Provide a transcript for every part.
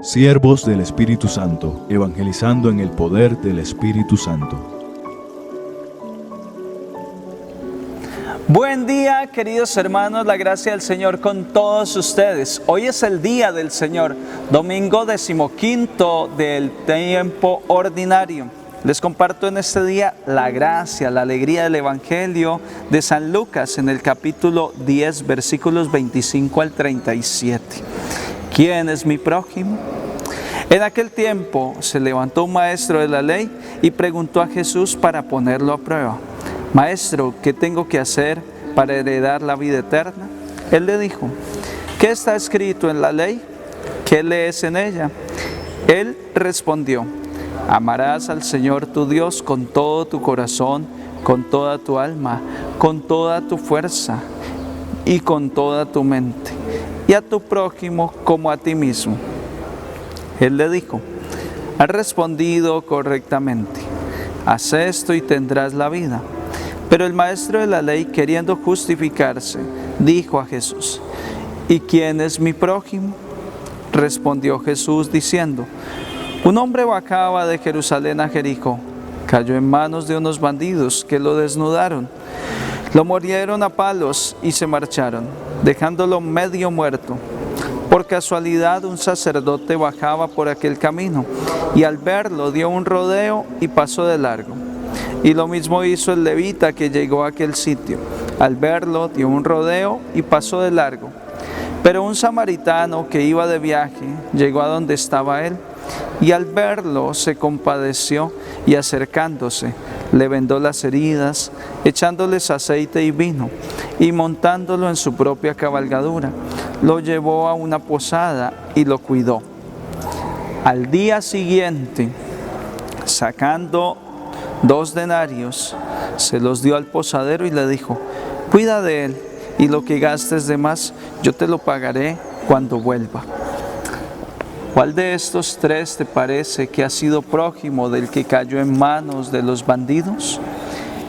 Siervos del Espíritu Santo, evangelizando en el poder del Espíritu Santo. Buen día, queridos hermanos, la gracia del Señor con todos ustedes. Hoy es el día del Señor, domingo 15 del tiempo ordinario. Les comparto en este día la gracia, la alegría del Evangelio de San Lucas en el capítulo 10, versículos 25 al 37. ¿Quién es mi prójimo? En aquel tiempo se levantó un maestro de la ley y preguntó a Jesús para ponerlo a prueba: Maestro, ¿qué tengo que hacer para heredar la vida eterna? Él le dijo: ¿qué está escrito en la ley? ¿Qué lees en ella? Él respondió: amarás al Señor tu Dios con todo tu corazón, con toda tu alma, con toda tu fuerza y con toda tu mente, y a tu prójimo como a ti mismo. Él le dijo: has respondido correctamente, haz esto y tendrás la vida. Pero el maestro de la ley, queriendo justificarse, dijo a Jesús: ¿y quién es mi prójimo? Respondió Jesús diciendo: un hombre bajaba de Jerusalén a Jericó, cayó en manos de unos bandidos que lo desnudaron, lo morieron a palos y se marcharon, dejándolo medio muerto. Por casualidad un sacerdote bajaba por aquel camino y al verlo dio un rodeo y pasó de largo. Y lo mismo hizo el levita que llegó a aquel sitio. Al verlo dio un rodeo y pasó de largo. Pero un samaritano que iba de viaje llegó a donde estaba él y al verlo se compadeció y acercándose le vendó las heridas, echándoles aceite y vino, y montándolo en su propia cabalgadura, lo llevó a una posada y lo cuidó. Al día siguiente, sacando 2 denarios, se los dio al posadero y le dijo: cuida de él, y lo que gastes de más, yo te lo pagaré cuando vuelva. ¿Cuál de estos 3 te parece que ha sido prójimo del que cayó en manos de los bandidos?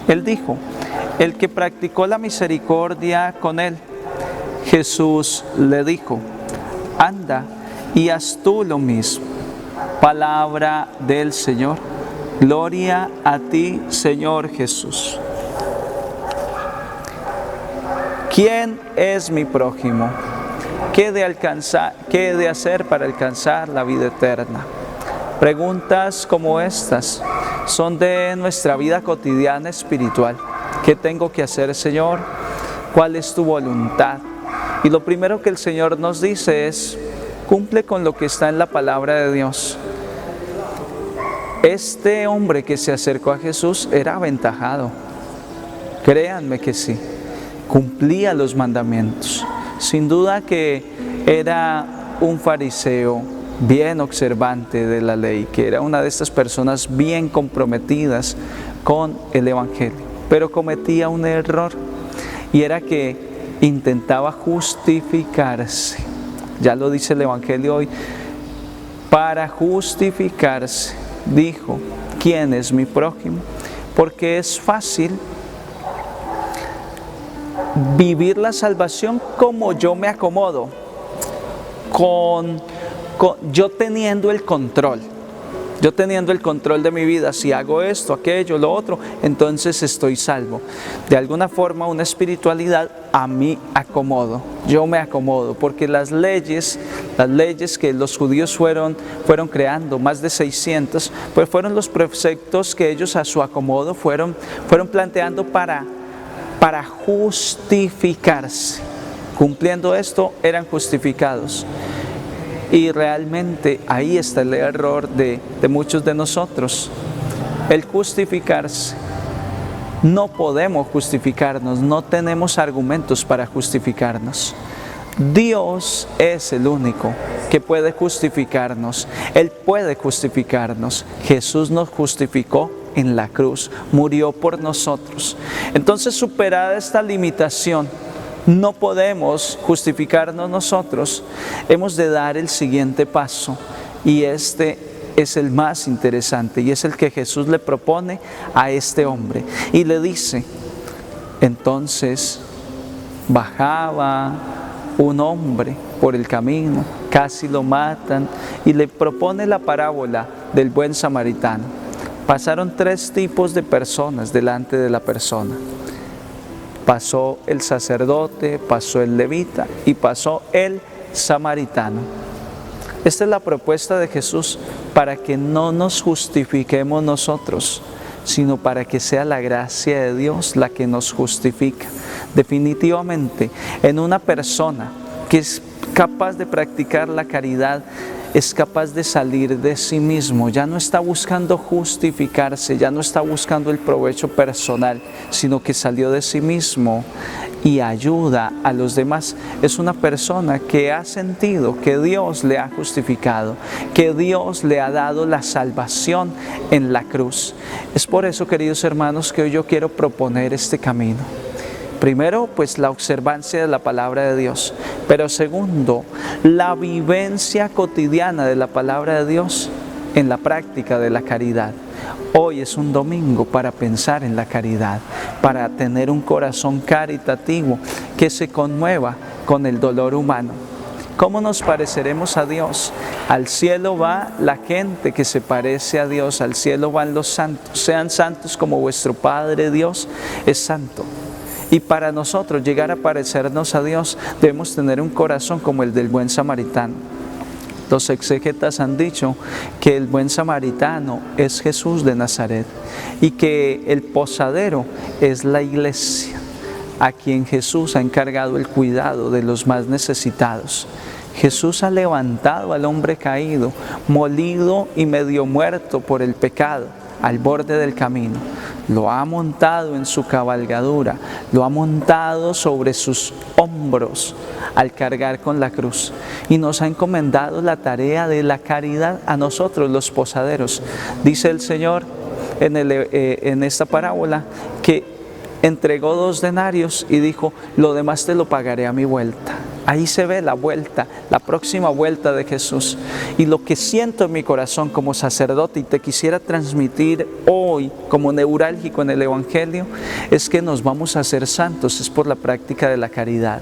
Él dijo: el que practicó la misericordia con él. Jesús le dijo: anda y haz tú lo mismo. Palabra del Señor. Gloria a ti, Señor Jesús. ¿Quién es mi prójimo? ¿Qué he de hacer para alcanzar la vida eterna? Preguntas como estas son de nuestra vida cotidiana espiritual. ¿Qué tengo que hacer, Señor? ¿Cuál es tu voluntad? Y lo primero que el Señor nos dice es: cumple con lo que está en la palabra de Dios. Este hombre que se acercó a Jesús era aventajado. Créanme que sí, cumplía los mandamientos. Sin duda que era un fariseo bien observante de la ley, que era una de estas personas bien comprometidas con el Evangelio, pero cometía un error, y era que intentaba justificarse. Ya lo dice el Evangelio hoy. Para justificarse, dijo: ¿quién es mi prójimo? Porque es fácil vivir la salvación como yo me acomodo, yo teniendo el control de mi vida. Si hago esto, aquello, lo otro, entonces estoy salvo. De alguna forma, una espiritualidad a mi acomodo. Yo me acomodo, porque las leyes que los judíos fueron creando, más de 600, pues fueron los preceptos que ellos a su acomodo fueron planteando para justificarse. Cumpliendo esto, eran justificados. Y realmente ahí está el error de muchos de nosotros, el justificarse. No podemos justificarnos, no tenemos argumentos para justificarnos. Dios es el único que puede justificarnos. Él puede justificarnos. Jesús nos justificó en la cruz, murió por nosotros. Entonces, superada esta limitación, no podemos justificarnos nosotros. Hemos de dar el siguiente paso, y este es el más interesante, y es el que Jesús le propone a este hombre. Y le dice: entonces bajaba un hombre por el camino, casi lo matan y le propone la parábola del buen samaritano. Pasaron 3 tipos de personas delante de la persona. Pasó el sacerdote, pasó el levita y pasó el samaritano. Esta es la propuesta de Jesús para que no nos justifiquemos nosotros, sino para que sea la gracia de Dios la que nos justifica. Definitivamente, en una persona que es capaz de practicar la caridad, es capaz de salir de sí mismo, ya no está buscando justificarse, ya no está buscando el provecho personal, sino que salió de sí mismo y ayuda a los demás. Es una persona que ha sentido que Dios le ha justificado, que Dios le ha dado la salvación en la cruz. Es por eso, queridos hermanos, que hoy yo quiero proponer este camino. Primero, pues la observancia de la palabra de Dios, pero segundo, la vivencia cotidiana de la palabra de Dios en la práctica de la caridad. Hoy es un domingo para pensar en la caridad, para tener un corazón caritativo que se conmueva con el dolor humano. ¿Cómo nos pareceremos a Dios? Al cielo va la gente que se parece a Dios, al cielo van los santos. Sean santos como vuestro Padre Dios es santo. Y para nosotros llegar a parecernos a Dios, debemos tener un corazón como el del buen samaritano. Los exégetas han dicho que el buen samaritano es Jesús de Nazaret y que el posadero es la iglesia, a quien Jesús ha encargado el cuidado de los más necesitados. Jesús ha levantado al hombre caído, molido y medio muerto por el pecado, al borde del camino. Lo ha montado en su cabalgadura, lo ha montado sobre sus hombros al cargar con la cruz y nos ha encomendado la tarea de la caridad a nosotros los posaderos. Dice el Señor en esta parábola que entregó 2 denarios y dijo: lo demás te lo pagaré a mi vuelta. Ahí se ve la vuelta, la próxima vuelta de Jesús. Y lo que siento en mi corazón como sacerdote y te quisiera transmitir hoy como neurálgico en el Evangelio es que nos vamos a hacer santos, es por la práctica de la caridad.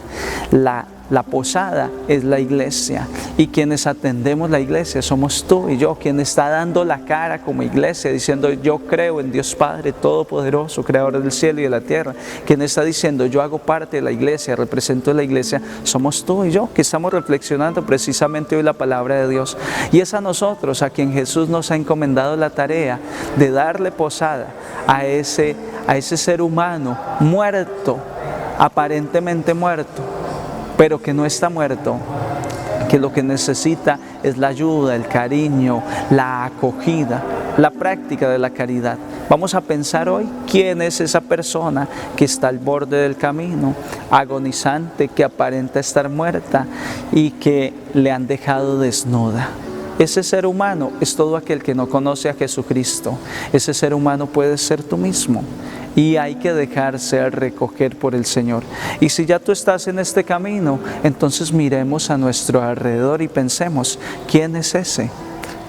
La posada es la iglesia y quienes atendemos la iglesia somos tú y yo, quien está dando la cara como iglesia, diciendo yo creo en Dios Padre Todopoderoso, Creador del cielo y de la tierra. Quien está diciendo yo hago parte de la iglesia, represento la iglesia, somos tú y yo, que estamos reflexionando precisamente hoy la palabra de Dios. Y es a nosotros a quien Jesús nos ha encomendado la tarea de darle posada a ese ser humano muerto, aparentemente muerto, pero que no está muerto, que lo que necesita es la ayuda, el cariño, la acogida, la práctica de la caridad. Vamos a pensar hoy quién es esa persona que está al borde del camino, agonizante, que aparenta estar muerta y que le han dejado desnuda. Ese ser humano es todo aquel que no conoce a Jesucristo. Ese ser humano puede ser tú mismo. Y hay que dejarse recoger por el Señor. Y si ya tú estás en este camino, entonces miremos a nuestro alrededor y pensemos, ¿quién es ese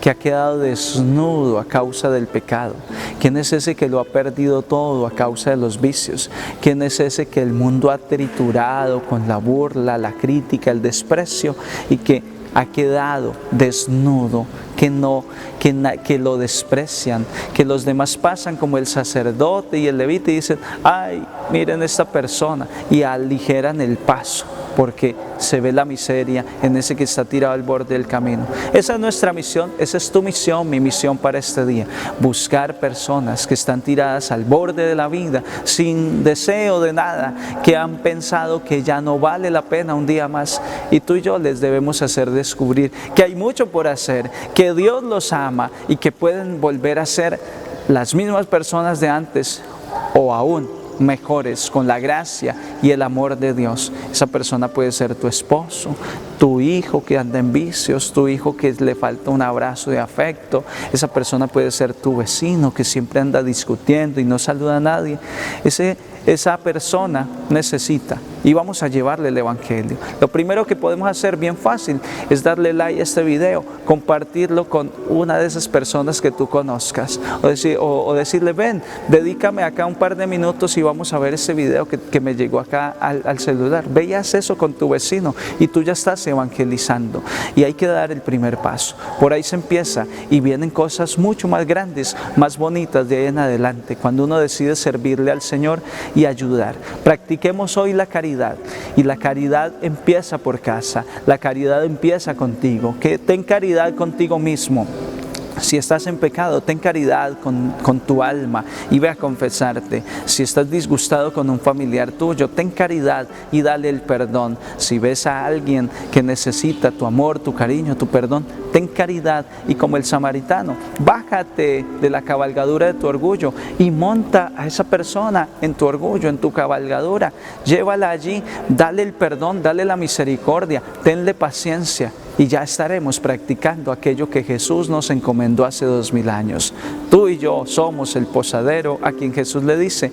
que ha quedado desnudo a causa del pecado? ¿Quién es ese que lo ha perdido todo a causa de los vicios? ¿Quién es ese que el mundo ha triturado con la burla, la crítica, el desprecio y que ha quedado desnudo, que lo desprecian, que los demás pasan como el sacerdote y el levita y dicen, ay, miren esta persona, y aligeran el paso porque se ve la miseria en ese que está tirado al borde del camino? Esa es nuestra misión, esa es tu misión, mi misión para este día, buscar personas que están tiradas al borde de la vida, sin deseo de nada, que han pensado que ya no vale la pena un día más, y tú y yo les debemos hacer descubrir que hay mucho por hacer, que Dios los ama y que pueden volver a ser las mismas personas de antes o aún mejores con la gracia y el amor de Dios. Esa persona puede ser tu esposo, tu hijo que anda en vicios, tu hijo que le falta un abrazo de afecto. Esa persona puede ser tu vecino que siempre anda discutiendo y no saluda a nadie. Esa persona necesita y vamos a llevarle el Evangelio. Lo primero que podemos hacer bien fácil es darle like a este video, compartirlo con una de esas personas que tú conozcas o decirle, ven, dedícame acá un par de minutos y vamos a ver ese video que me llegó acá al celular. Veías eso con tu vecino y tú ya estás evangelizando, y hay que dar el primer paso. Por ahí se empieza y vienen cosas mucho más grandes, más bonitas de ahí en adelante, cuando uno decide servirle al Señor y ayudar. Practiquemos hoy la caridad, y la caridad empieza por casa, la caridad empieza contigo. Que ten caridad contigo mismo. Si estás en pecado, ten caridad con tu alma y ve a confesarte. Si estás disgustado con un familiar tuyo, ten caridad y dale el perdón. Si ves a alguien que necesita tu amor, tu cariño, tu perdón, ten caridad y como el samaritano, bájate de la cabalgadura de tu orgullo y monta a esa persona en tu orgullo, en tu cabalgadura. Llévala allí, dale el perdón, dale la misericordia, tenle paciencia. Y ya estaremos practicando aquello que Jesús nos encomendó hace 2000 años. Tú y yo somos el posadero a quien Jesús le dice,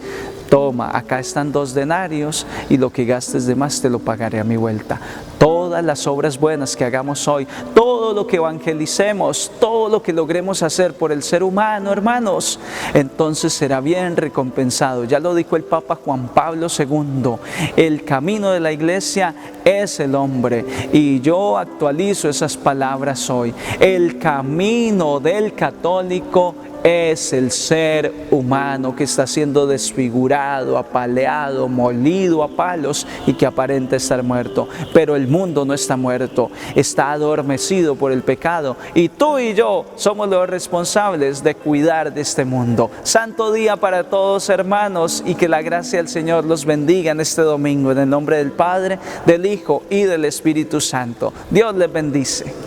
toma, acá están 2 denarios y lo que gastes de más te lo pagaré a mi vuelta. Todas las obras buenas que hagamos hoy, todo lo que evangelicemos, todo lo que logremos hacer por el ser humano, hermanos, entonces será bien recompensado. Ya lo dijo el Papa Juan Pablo II, el camino de la iglesia es el hombre, y yo actualizo esas palabras hoy. El camino del católico es el ser humano que está siendo desfigurado, apaleado, molido a palos y que aparenta estar muerto. Pero el mundo no está muerto, está adormecido por el pecado, y tú y yo somos los responsables de cuidar de este mundo. Santo día para todos, hermanos, y que la gracia del Señor los bendiga en este domingo, en el nombre del Padre, del Hijo y del Espíritu Santo. Dios les bendice.